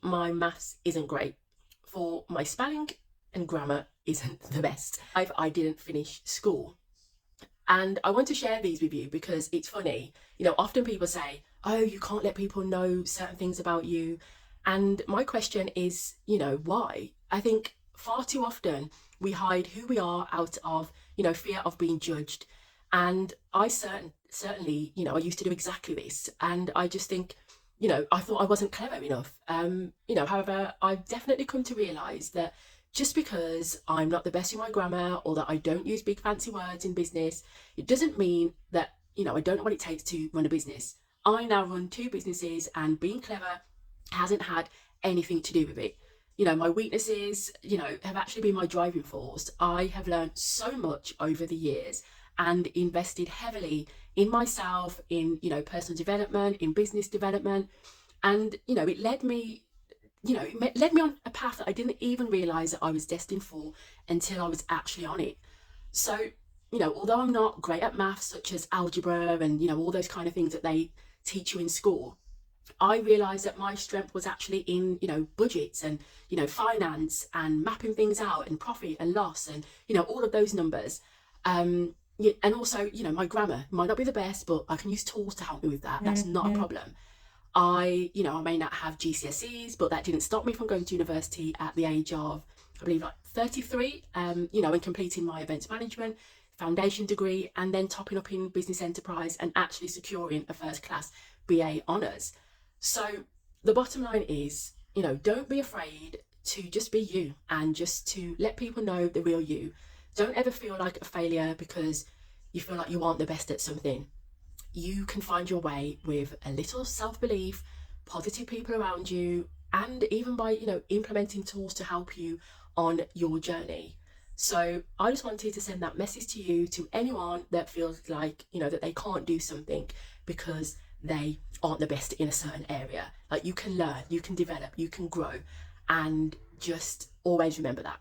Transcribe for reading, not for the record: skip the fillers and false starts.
My maths isn't great. For my spelling and grammar isn't the best. I didn't finish school. And I want to share these with you because it's funny. Often people say, oh, you can't let people know certain things about you. And my question is, why? I think far too often we hide who we are out of, fear of being judged. And I certainly, I used to do exactly this. And I just think, I thought I wasn't clever enough. However, I've definitely come to realise that just because I'm not the best in my grammar or that I don't use big fancy words in business, it doesn't mean that, I don't know what it takes to run a business. I now run two businesses and being clever hasn't had anything to do with it. My weaknesses, have actually been my driving force. I have learned so much over the years and invested heavily in myself, in, personal development, in business development. And, it led me on a path that I didn't even realize that I was destined for until I was actually on it. So, although I'm not great at maths, such as algebra and, all those kind of things that they teach you in school, I realized that my strength was actually in, budgets and, finance and mapping things out and profit and loss and, all of those numbers. Yeah, and also, my grammar might not be the best, but I can use tools to help me with that. That's not a problem. I may not have GCSEs, but that didn't stop me from going to university at the age of, I believe, like 33, and completing my events management foundation degree and then topping up in business enterprise and actually securing a first class BA honours. So the bottom line is, don't be afraid to just be you and just to let people know the real you. Don't ever feel like a failure because you feel like you aren't the best at something. You can find your way with a little self-belief, positive people around you, and even by, implementing tools to help you on your journey. So I just wanted to send that message to you, to anyone that feels like, that they can't do something because they aren't the best in a certain area. Like, you can learn, you can develop, you can grow, and just always remember that.